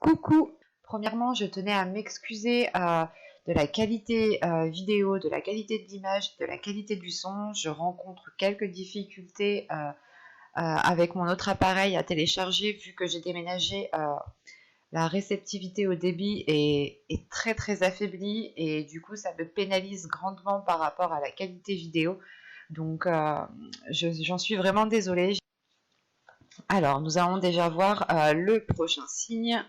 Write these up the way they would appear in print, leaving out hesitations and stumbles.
Coucou! Premièrement, je tenais à m'excuser de la qualité vidéo, de la qualité de l'image, de la qualité du son. Je rencontre quelques difficultés avec mon autre appareil à télécharger vu que j'ai déménagé. La réceptivité au débit est très très affaiblie et du coup ça me pénalise grandement par rapport à la qualité vidéo. Donc j'en suis vraiment désolée. Alors nous allons déjà voir le prochain signe.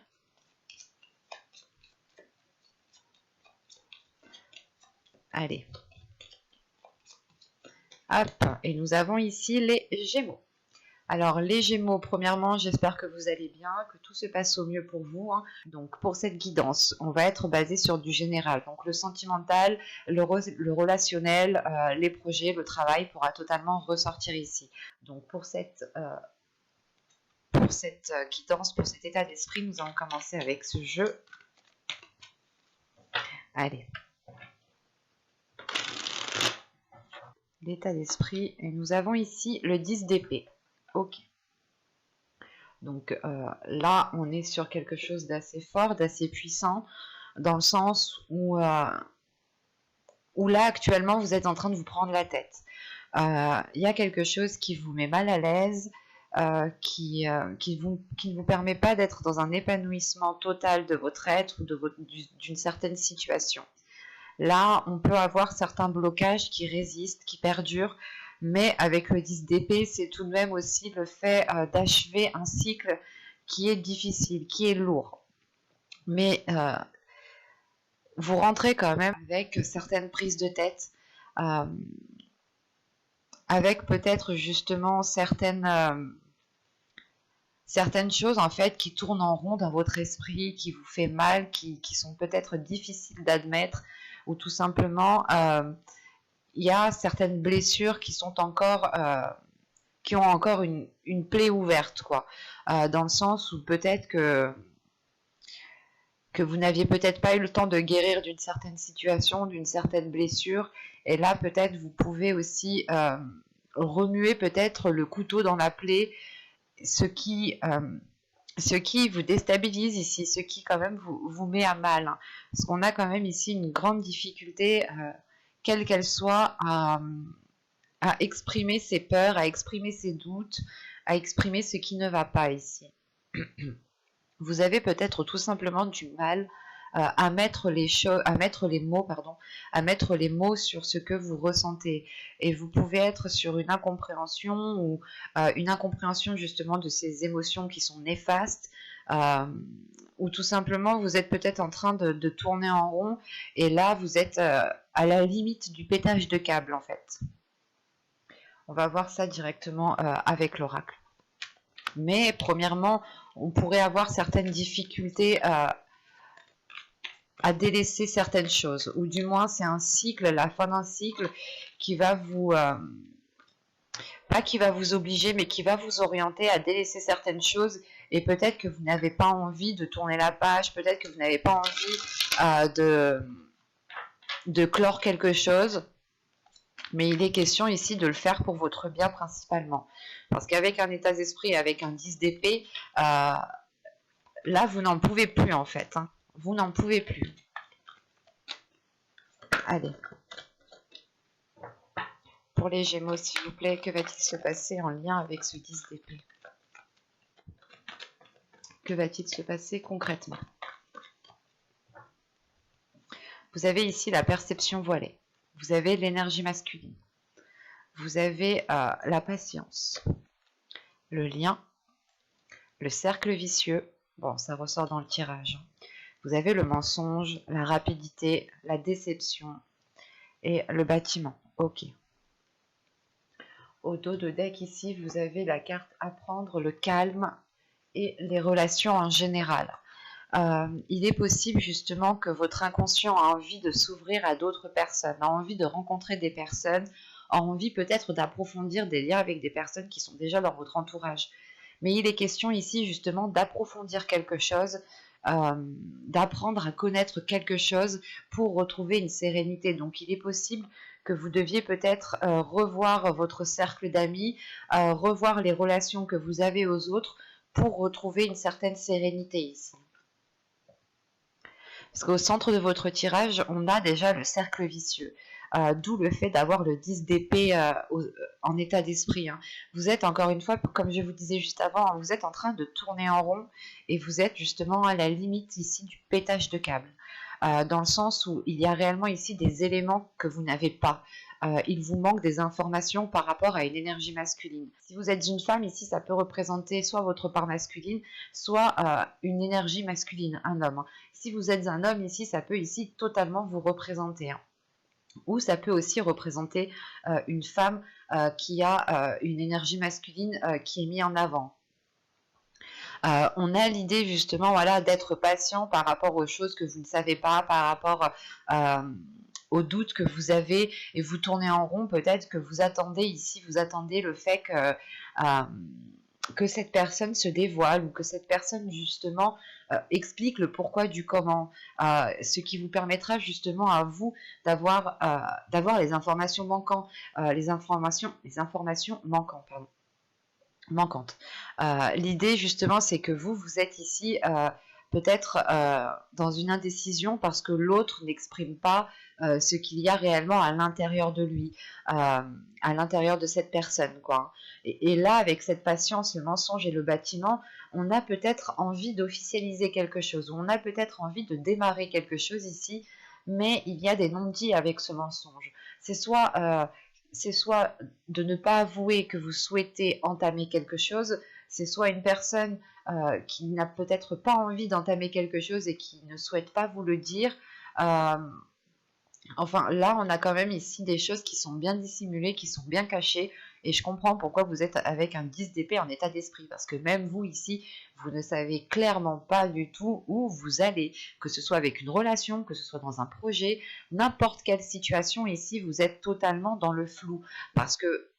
Allez. Hop, et nous avons ici les Gémeaux. Alors les Gémeaux, premièrement, j'espère que vous allez bien, que tout se passe au mieux pour vous. Donc pour cette guidance, on va être basé sur du général. Donc le sentimental, le relationnel, les projets, le travail pourra totalement ressortir ici. Donc pour cette guidance, pour cet état d'esprit, nous allons commencer avec ce jeu. Allez. L'état d'esprit, et nous avons ici le 10 d'épée. Ok. Donc là, on est sur quelque chose d'assez fort, d'assez puissant, dans le sens où là, actuellement, vous êtes en train de vous prendre la tête. Il y a quelque chose qui vous met mal à l'aise, qui ne vous permet pas d'être dans un épanouissement total de votre être ou d'une certaine situation. Là, on peut avoir certains blocages qui résistent, qui perdurent, mais avec le 10 d'épée, c'est tout de même aussi le fait d'achever un cycle qui est difficile, qui est lourd. Mais vous rentrez quand même avec certaines prises de tête, avec peut-être justement certaines choses en fait qui tournent en rond dans votre esprit, qui vous fait mal, qui sont peut-être difficiles d'admettre, ou tout simplement il y a certaines blessures qui sont encore qui ont encore une plaie ouverte, quoi, dans le sens où peut-être que vous n'aviez peut-être pas eu le temps de guérir d'une certaine situation, d'une certaine blessure, et là peut-être vous pouvez aussi remuer peut-être le couteau dans la plaie, ce qui vous déstabilise ici, ce qui quand même vous met à mal. Parce qu'on a quand même ici une grande difficulté, quelle qu'elle soit, à exprimer ses peurs, à exprimer ses doutes, à exprimer ce qui ne va pas ici. Vous avez peut-être tout simplement du mal à mettre les mots sur ce que vous ressentez, et vous pouvez être sur une incompréhension ou une incompréhension justement de ces émotions qui sont néfastes, ou tout simplement vous êtes peut-être en train de tourner en rond, et là vous êtes à la limite du pétage de câble en fait. On va voir ça directement avec l'oracle. Mais premièrement, on pourrait avoir certaines difficultés à délaisser certaines choses, ou du moins c'est un cycle, la fin d'un cycle qui va vous pas qui va vous obliger, mais qui va vous orienter à délaisser certaines choses, et peut-être que vous n'avez pas envie de tourner la page, peut-être que vous n'avez pas envie de clore quelque chose, mais il est question ici de le faire pour votre bien principalement, parce qu'avec un état d'esprit, avec un 10 d'épée, là vous n'en pouvez plus en fait, vous n'en pouvez plus. Allez. Pour les Gémeaux, s'il vous plaît, que va-t-il se passer en lien avec ce 10 d'épée? Que va-t-il se passer concrètement? Vous avez ici la perception voilée. Vous avez l'énergie masculine. Vous avez la patience. Le lien. Le cercle vicieux. Bon, ça ressort dans le tirage. Vous avez le mensonge, la rapidité, la déception et le bâtiment. Ok. Au dos de deck ici, vous avez la carte apprendre, le calme et les relations en général. Il est possible justement que votre inconscient a envie de s'ouvrir à d'autres personnes, a envie de rencontrer des personnes, a envie peut-être d'approfondir des liens avec des personnes qui sont déjà dans votre entourage. Mais il est question ici justement d'approfondir quelque chose, d'apprendre à connaître quelque chose pour retrouver une sérénité. Donc il est possible que vous deviez peut-être revoir votre cercle d'amis, revoir les relations que vous avez aux autres pour retrouver une certaine sérénité ici. Parce qu'au centre de votre tirage, on a déjà le cercle vicieux. D'où le fait d'avoir le 10 d'épée en état d'esprit, hein. Vous êtes, encore une fois, comme je vous disais juste avant, hein, vous êtes en train de tourner en rond et vous êtes justement à la limite ici du pétage de câble. Dans le sens où il y a réellement ici des éléments que vous n'avez pas. Il vous manque des informations par rapport à une énergie masculine. Si vous êtes une femme, ici, ça peut représenter soit votre part masculine, soit une énergie masculine, un homme. Si vous êtes un homme, ici, ça peut ici totalement vous représenter, hein. Ou ça peut aussi représenter une femme qui a une énergie masculine qui est mise en avant. On a l'idée justement, voilà, d'être patient par rapport aux choses que vous ne savez pas, par rapport aux doutes que vous avez, et vous tournez en rond. Peut-être que vous attendez ici, vous attendez le fait que cette personne se dévoile, ou que cette personne justement explique le pourquoi du comment, ce qui vous permettra justement à vous d'avoir les informations manquantes, les informations manquantes, pardon, manquantes. L'idée justement, c'est que vous êtes ici peut-être dans une indécision parce que l'autre n'exprime pas ce qu'il y a réellement à l'intérieur de lui, à l'intérieur de cette personne, quoi. Et là, avec cette patience, le mensonge et le bâtiment, on a peut-être envie d'officialiser quelque chose, ou on a peut-être envie de démarrer quelque chose ici, mais il y a des non-dits avec ce mensonge. C'est soit de ne pas avouer que vous souhaitez entamer quelque chose, c'est soit une personne qui n'a peut-être pas envie d'entamer quelque chose et qui ne souhaite pas vous le dire. Enfin, là, on a quand même ici des choses qui sont bien dissimulées, qui sont bien cachées, et je comprends pourquoi vous êtes avec un 10 d'épée en état d'esprit, parce que même vous ici, vous ne savez clairement pas du tout où vous allez, que ce soit avec une relation, que ce soit dans un projet, n'importe quelle situation ici, vous êtes totalement dans le flou, parce que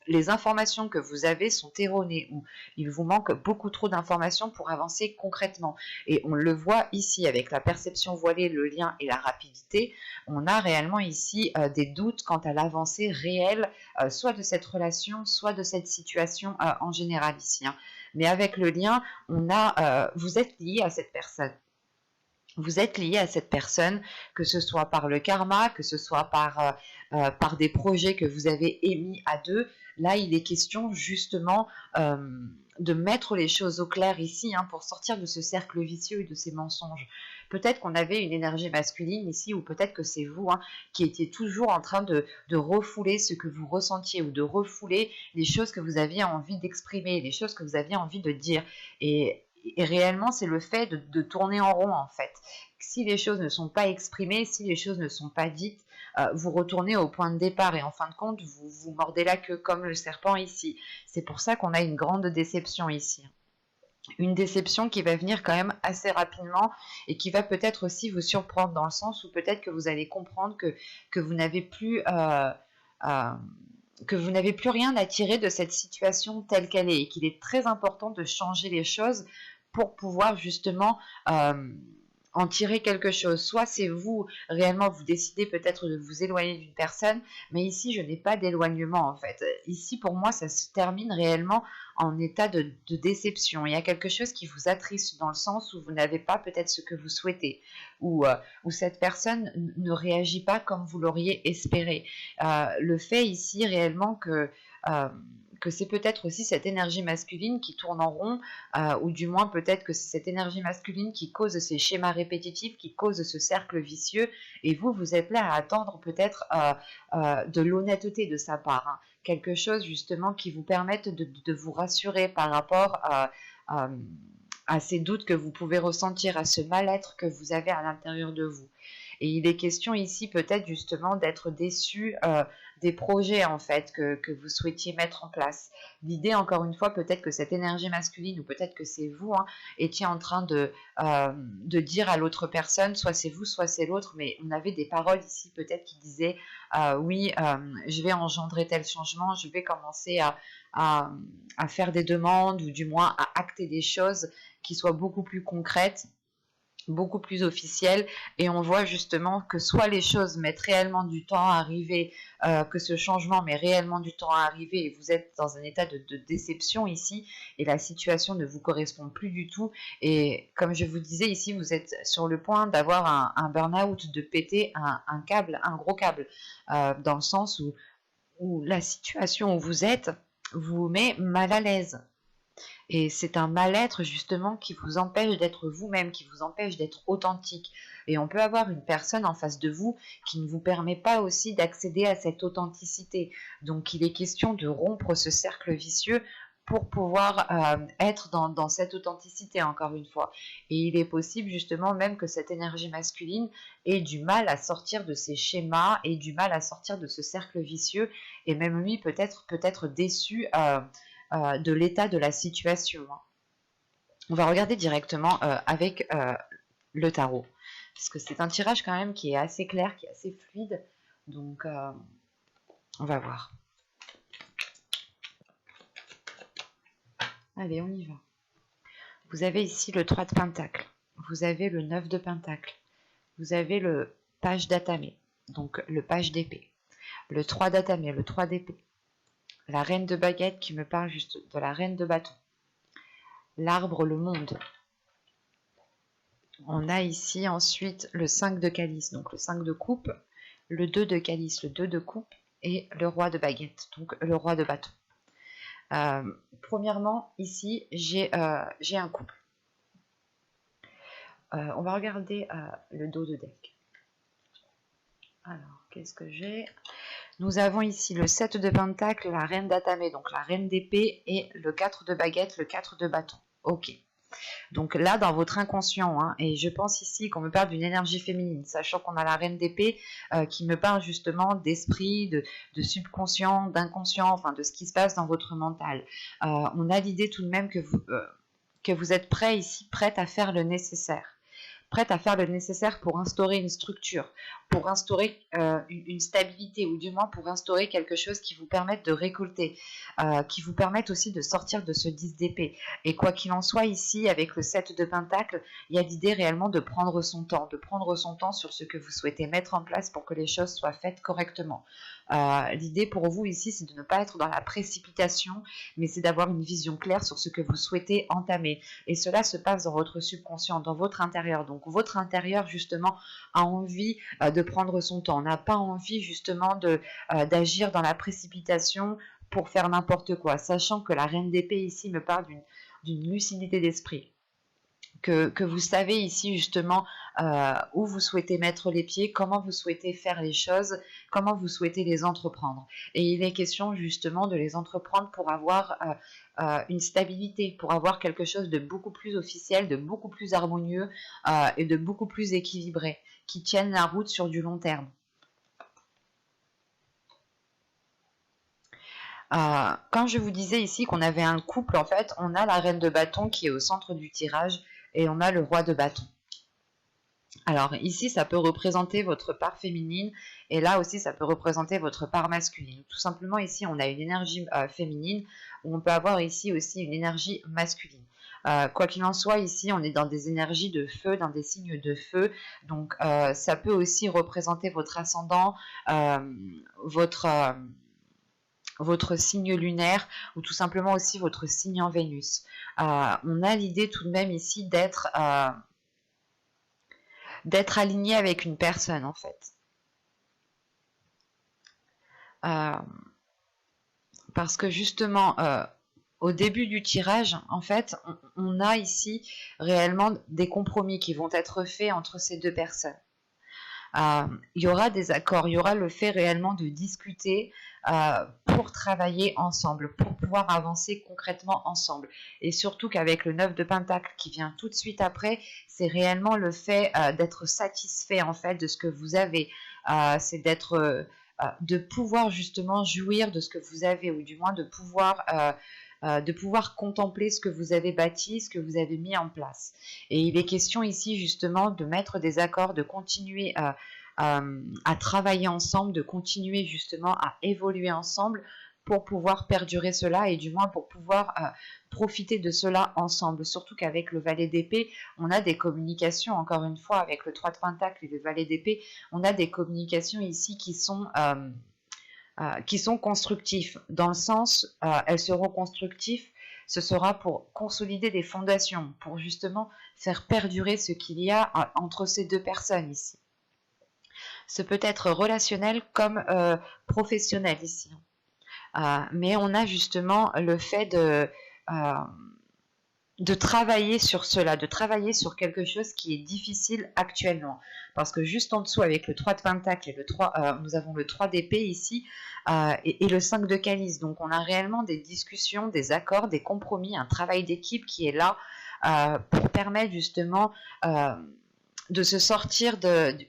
les informations que vous avez sont erronées, ou il vous manque beaucoup trop d'informations pour avancer concrètement. Et on le voit ici avec la perception voilée, le lien et la rapidité, on a réellement ici des doutes quant à l'avancée réelle, soit de cette relation, soit de cette situation en général ici, hein. Mais avec le lien, vous êtes lié à cette personne. Vous êtes lié à cette personne, que ce soit par le karma, que ce soit par des projets que vous avez émis à deux. Là, il est question justement de mettre les choses au clair ici, hein, pour sortir de ce cercle vicieux et de ces mensonges. Peut-être qu'on avait une énergie masculine ici, ou peut-être que c'est vous, hein, qui étiez toujours en train de refouler ce que vous ressentiez, ou de refouler les choses que vous aviez envie d'exprimer, les choses que vous aviez envie de dire. Et réellement, c'est le fait de tourner en rond, en fait. Si les choses ne sont pas exprimées, si les choses ne sont pas dites, vous retournez au point de départ, et en fin de compte, vous vous mordez la queue comme le serpent ici. C'est pour ça qu'on a une grande déception ici. Une déception qui va venir quand même assez rapidement, et qui va peut-être aussi vous surprendre, dans le sens où peut-être que vous allez comprendre que vous n'avez plus... que vous n'avez plus rien à tirer de cette situation telle qu'elle est, et qu'il est très important de changer les choses pour pouvoir justement en tirer quelque chose. Soit c'est vous, réellement, vous décidez peut-être de vous éloigner d'une personne, mais ici, je n'ai pas d'éloignement, en fait. Ici, pour moi, ça se termine réellement en état de déception. Il y a quelque chose qui vous attriste, dans le sens où vous n'avez pas peut-être ce que vous souhaitez, ou cette personne ne réagit pas comme vous l'auriez espéré. Le fait ici, réellement, que c'est peut-être aussi cette énergie masculine qui tourne en rond, ou du moins peut-être que c'est cette énergie masculine qui cause ces schémas répétitifs, qui cause ce cercle vicieux, et vous êtes là à attendre peut-être de l'honnêteté de sa part, hein. Quelque chose justement qui vous permette de vous rassurer par rapport à ces doutes que vous pouvez ressentir, à ce mal-être que vous avez à l'intérieur de vous. Et il est question ici peut-être justement d'être déçu des projets, en fait, que vous souhaitiez mettre en place. L'idée, encore une fois, peut-être que cette énergie masculine, ou peut-être que c'est vous, hein, étiez en train de dire à l'autre personne, soit c'est vous, soit c'est l'autre, mais on avait des paroles ici peut-être qui disaient oui, je vais engendrer tel changement, je vais commencer à faire des demandes, ou du moins à acter des choses qui soient beaucoup plus concrètes. beaucoup plus officiel, et on voit justement que soit les choses mettent réellement du temps à arriver, que ce changement met réellement du temps à arriver et vous êtes dans un état de déception ici et la situation ne vous correspond plus du tout, et comme je vous disais ici vous êtes sur le point d'avoir un burn-out, de péter un câble, un gros câble, dans le sens où la situation où vous êtes vous met mal à l'aise. Et c'est un mal-être justement qui vous empêche d'être vous-même, qui vous empêche d'être authentique. Et on peut avoir une personne en face de vous qui ne vous permet pas aussi d'accéder à cette authenticité. Donc il est question de rompre ce cercle vicieux pour pouvoir être dans cette authenticité encore une fois. Et il est possible justement même que cette énergie masculine ait du mal à sortir de ces schémas, ait du mal à sortir de ce cercle vicieux, et même lui peut-être déçu de l'état de la situation. On va regarder directement avec le tarot, parce que c'est un tirage quand même qui est assez clair, qui est assez fluide, donc on va voir. Allez, on y va. Vous avez ici le 3 de Pentacle, vous avez le 9 de Pentacle, vous avez le page d'Atamé, donc le page d'épée, le 3 d'Atamé, le 3 d'épée, la reine de baguette qui me parle juste de la reine de bâton, l'arbre, le monde. On a ici ensuite le 5 de calice, donc le 5 de coupe, le 2 de calice, le 2 de coupe et le roi de baguette, donc le roi de bâton. Premièrement, ici, j'ai un couple. On va regarder le dos de deck. Alors, qu'est-ce que j'ai? Nous avons ici le 7 de pentacle, la reine d'Atamé, donc la reine d'épée, et le 4 de baguette, le 4 de bâton. Ok. Donc là, dans votre inconscient, hein, et je pense ici qu'on me parle d'une énergie féminine, sachant qu'on a la reine d'épée qui me parle justement d'esprit, de subconscient, d'inconscient, enfin de ce qui se passe dans votre mental. On a l'idée tout de même que vous êtes prêt ici, prête à faire le nécessaire. Prête à faire le nécessaire pour instaurer une structure, pour instaurer une stabilité, ou du moins pour instaurer quelque chose qui vous permette de récolter, qui vous permette aussi de sortir de ce 10 d'épée. Et quoi qu'il en soit, ici, avec le 7 de pentacle, il y a l'idée réellement de prendre son temps sur ce que vous souhaitez mettre en place pour que les choses soient faites correctement. L'idée pour vous ici, c'est de ne pas être dans la précipitation, mais c'est d'avoir une vision claire sur ce que vous souhaitez entamer. Et cela se passe dans votre subconscient, dans votre intérieur. Donc votre intérieur, justement, a envie de prendre son temps, n'a pas envie, justement, d'agir dans la précipitation pour faire n'importe quoi, sachant que la reine d'épée, ici, me parle d'une lucidité d'esprit. Que vous savez ici justement où vous souhaitez mettre les pieds, comment vous souhaitez faire les choses, comment vous souhaitez les entreprendre. Et il est question justement de les entreprendre pour avoir une stabilité, pour avoir quelque chose de beaucoup plus officiel, de beaucoup plus harmonieux et de beaucoup plus équilibré, qui tienne la route sur du long terme. Quand je vous disais ici qu'on avait un couple, en fait, on a la reine de bâton qui est au centre du tirage et on a le roi de bâton. Alors ici, ça peut représenter votre part féminine et là aussi, ça peut représenter votre part masculine. Tout simplement, ici, on a une énergie féminine où on peut avoir ici aussi une énergie masculine. Quoi qu'il en soit, ici, on est dans des énergies de feu, dans des signes de feu. Donc, ça peut aussi représenter votre ascendant, votre signe lunaire ou tout simplement aussi votre signe en Vénus. On a l'idée tout de même ici d'être aligné avec une personne en fait. Parce que justement, au début du tirage, en fait, on a ici réellement des compromis qui vont être faits entre ces deux personnes. Il y aura des accords, il y aura le fait réellement de discuter pour travailler ensemble, pour pouvoir avancer concrètement ensemble. Et surtout qu'avec le 9 de Pentacle qui vient tout de suite après, c'est réellement le fait d'être satisfait en fait de ce que vous avez. C'est de pouvoir justement jouir de ce que vous avez, ou du moins de pouvoir contempler ce que vous avez bâti, ce que vous avez mis en place. Et il est question ici justement de mettre des accords, de continuer à travailler ensemble, de continuer justement à évoluer ensemble pour pouvoir perdurer cela et du moins pour pouvoir profiter de cela ensemble. Surtout qu'avec le valet d'épée, on a des communications, encore une fois, avec le 3 de pentacle et le valet d'épée, on a des communications ici qui sont constructifs, dans le sens, elles seront constructives, ce sera pour consolider des fondations, pour justement faire perdurer ce qu'il y a entre ces deux personnes ici. Ce peut être relationnel comme professionnel ici. Mais on a justement le fait de travailler sur cela, de travailler sur quelque chose qui est difficile actuellement. Parce que juste en dessous, avec le 3 de pentacle et le 3, nous avons le 3 d'épée ici et le 5 de calice. Donc on a réellement des discussions, des accords, des compromis, un travail d'équipe qui est là pour permettre justement de se sortir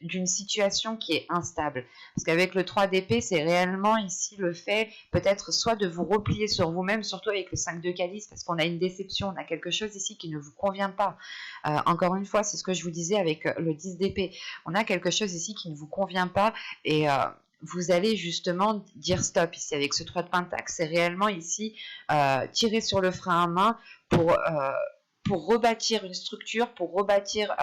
d'une situation qui est instable. Parce qu'avec le 3 d'épée, c'est réellement ici le fait peut-être soit de vous replier sur vous-même, surtout avec le 5 de calice, parce qu'on a une déception, on a quelque chose ici qui ne vous convient pas. Encore une fois, c'est ce que je vous disais avec le 10 d'épée. On a quelque chose ici qui ne vous convient pas et vous allez justement dire stop ici avec ce 3 de pentacle. C'est réellement ici tirer sur le frein à main pour rebâtir une structure, pour rebâtir...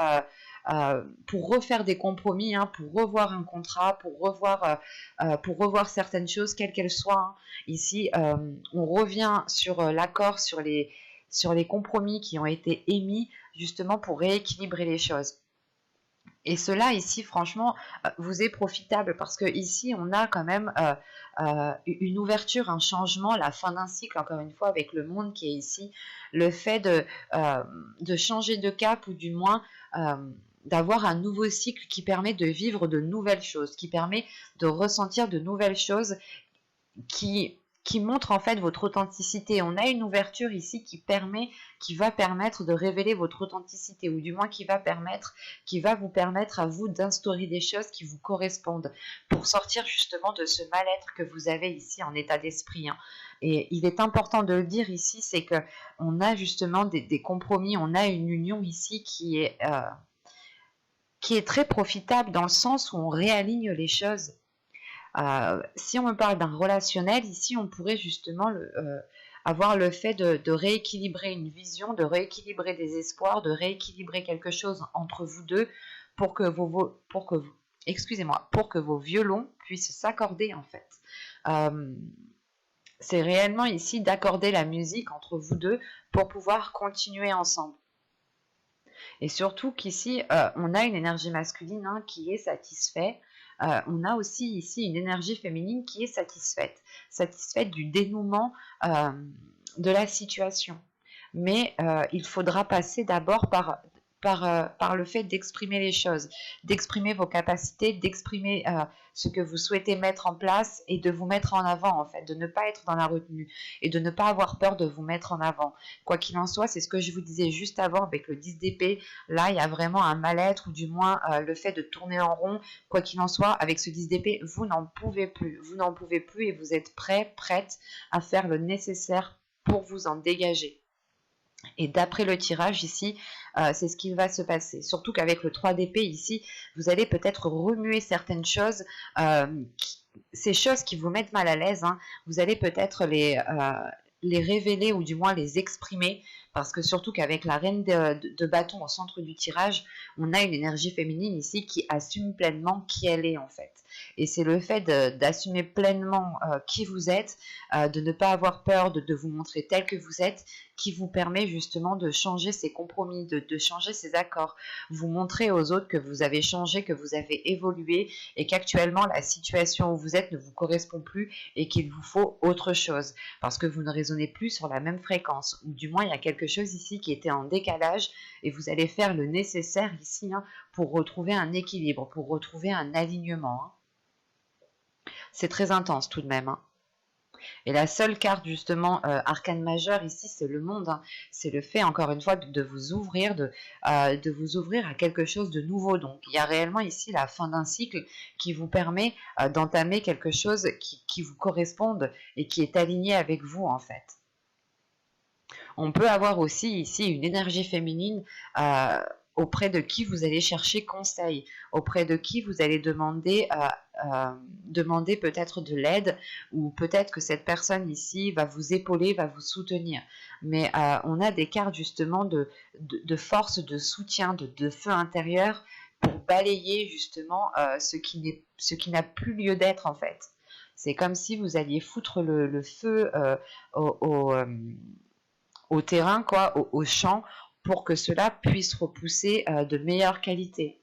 pour refaire des compromis, pour revoir un contrat, pour revoir certaines choses, quelles qu'elles soient. Ici, on revient sur l'accord, sur les compromis qui ont été émis, justement pour rééquilibrer les choses. Et cela ici, franchement, vous est profitable parce que ici, on a quand même une ouverture, un changement, la fin d'un cycle, encore une fois, avec le monde qui est ici, le fait de changer de cap ou du moins d'avoir un nouveau cycle qui permet de vivre de nouvelles choses, qui permet de ressentir de nouvelles choses qui montrent en fait votre authenticité. On a une ouverture ici qui va permettre de révéler votre authenticité, ou du moins qui va vous permettre à vous d'instaurer des choses qui vous correspondent, pour sortir justement de ce mal-être que vous avez ici en état d'esprit. Et il est important de le dire ici, c'est que on a justement des compromis, on a une union ici qui est très profitable dans le sens où on réaligne les choses. Si on me parle d'un relationnel, ici on pourrait justement avoir le fait de rééquilibrer une vision, de rééquilibrer des espoirs, de rééquilibrer quelque chose entre vous deux pour que vos violons puissent s'accorder en fait. C'est réellement ici d'accorder la musique entre vous deux pour pouvoir continuer ensemble. Et surtout qu'ici, on a une énergie masculine qui est satisfaite. On a aussi ici une énergie féminine qui est satisfaite du dénouement de la situation. Mais il faudra passer d'abord par le fait d'exprimer les choses, d'exprimer vos capacités, d'exprimer ce que vous souhaitez mettre en place et de vous mettre en avant en fait, de ne pas être dans la retenue et de ne pas avoir peur de vous mettre en avant. Quoi qu'il en soit, c'est ce que je vous disais juste avant avec le 10 d'épée, là il y a vraiment un mal-être ou du moins le fait de tourner en rond. Quoi qu'il en soit, avec ce 10 d'épée, vous n'en pouvez plus et vous êtes prête à faire le nécessaire pour vous en dégager. Et d'après le tirage ici, c'est ce qui va se passer. Surtout qu'avec le 3 d'épée ici, vous allez peut-être remuer certaines choses, ces choses qui vous mettent mal à l'aise, vous allez peut-être les révéler ou du moins les exprimer, parce que surtout qu'avec la reine de bâton au centre du tirage, on a une énergie féminine ici qui assume pleinement qui elle est en fait. Et c'est le fait d'assumer pleinement qui vous êtes, de ne pas avoir peur de vous montrer tel que vous êtes, qui vous permet justement de changer ces compromis, de changer ces accords. Vous montrer aux autres que vous avez changé, que vous avez évolué et qu'actuellement la situation où vous êtes ne vous correspond plus et qu'il vous faut autre chose parce que vous ne résonnez plus sur la même fréquence, ou du moins il y a quelque chose ici qui était en décalage et vous allez faire le nécessaire ici pour retrouver un équilibre, pour retrouver un alignement. C'est très intense tout de même. Et la seule carte justement arcane majeure ici, c'est le monde. C'est le fait encore une fois de vous ouvrir, de vous ouvrir à quelque chose de nouveau. Donc il y a réellement ici la fin d'un cycle qui vous permet d'entamer quelque chose qui vous corresponde et qui est aligné avec vous en fait. On peut avoir aussi ici une énergie féminine auprès de qui vous allez chercher conseil, auprès de qui vous allez demander peut-être de l'aide, ou peut-être que cette personne ici va vous épauler, va vous soutenir. Mais on a des cartes justement de force, de soutien, de feu intérieur pour balayer justement ce qui n'a plus lieu d'être en fait. C'est comme si vous alliez foutre le feu au terrain, quoi, au champ, pour que cela puisse repousser de meilleure qualité.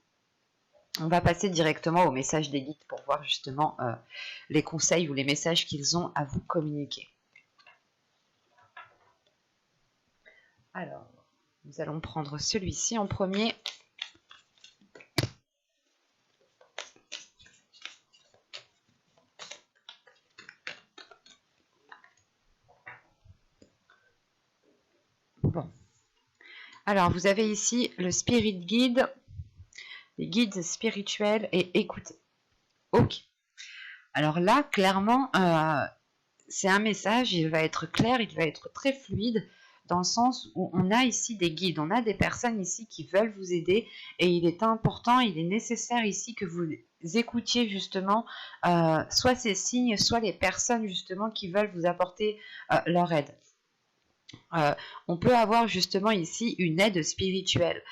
On va passer directement au message des guides pour voir justement les conseils ou les messages qu'ils ont à vous communiquer. Alors, nous allons prendre celui-ci en premier. Bon. Alors, vous avez ici le Spirit Guide, les guides spirituels et écoutez. Ok. Alors là, clairement, c'est un message, il va être clair, il va être très fluide, dans le sens où on a ici des guides, on a des personnes ici qui veulent vous aider, et il est important, il est nécessaire ici que vous écoutiez justement soit ces signes, soit les personnes justement qui veulent vous apporter leur aide. On peut avoir justement ici une aide spirituelle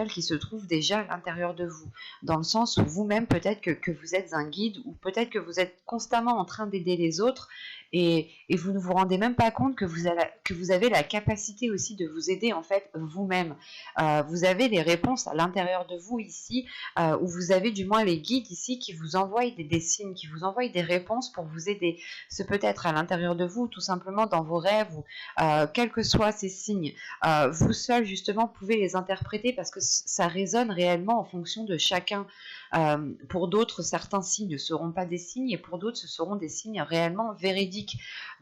qui se trouve déjà à l'intérieur de vous, dans le sens où vous-même peut-être que vous êtes un guide, ou peut-être que vous êtes constamment en train d'aider les autres, et vous ne vous rendez même pas compte que vous avez la capacité aussi de vous aider en fait vous-même. Vous avez les réponses à l'intérieur de vous ici, où vous avez du moins les guides ici qui vous envoient des signes, qui vous envoient des réponses pour vous aider. Ce peut être à l'intérieur de vous, tout simplement dans vos rêves, ou quels que soient ces signes, vous seul justement pouvez les interpréter, parce que ça résonne réellement en fonction de chacun. Pour d'autres, certains signes ne seront pas des signes, et pour d'autres, ce seront des signes réellement véridiques.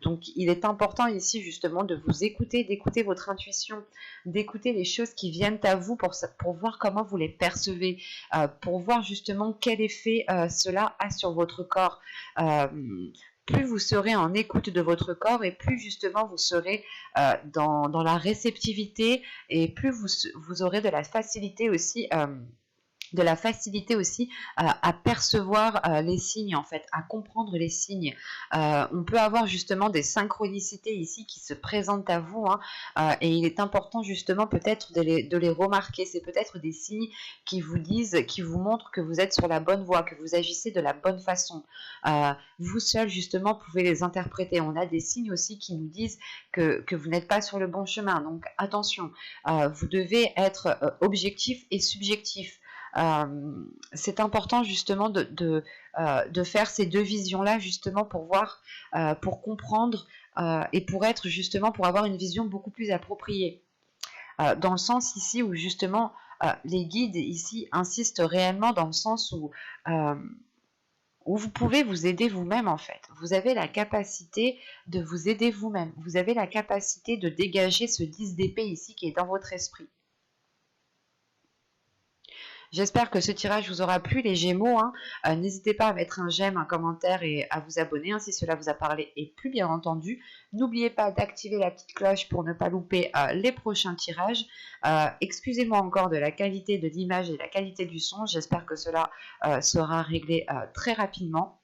Donc, il est important ici justement de vous écouter, d'écouter votre intuition, d'écouter les choses qui viennent à vous pour voir comment vous les percevez, pour voir justement quel effet cela a sur votre corps. Plus vous serez en écoute de votre corps, et plus justement vous serez dans la réceptivité, et plus vous aurez de la facilité aussi à percevoir les signes en fait, à comprendre les signes. On peut avoir justement des synchronicités ici qui se présentent à vous, et il est important justement peut-être de les remarquer. C'est peut-être des signes qui vous disent, qui vous montrent que vous êtes sur la bonne voie, que vous agissez de la bonne façon. Vous seul justement pouvez les interpréter. On a des signes aussi qui nous disent que vous n'êtes pas sur le bon chemin, donc attention, vous devez être objectif et subjectif. C'est important justement de faire ces deux visions-là justement pour voir, pour comprendre, et pour avoir une vision beaucoup plus appropriée. Dans le sens ici où justement les guides ici insistent réellement dans le sens où vous pouvez vous aider vous-même en fait. Vous avez la capacité de vous aider vous-même. Vous avez la capacité de dégager ce 10 d'épée ici qui est dans votre esprit. J'espère que ce tirage vous aura plu, les Gémeaux. N'hésitez pas à mettre un j'aime, un commentaire et à vous abonner si cela vous a parlé et plu, bien entendu. N'oubliez pas d'activer la petite cloche pour ne pas louper les prochains tirages. Excusez-moi encore de la qualité de l'image et la qualité du son. J'espère que cela sera réglé très rapidement.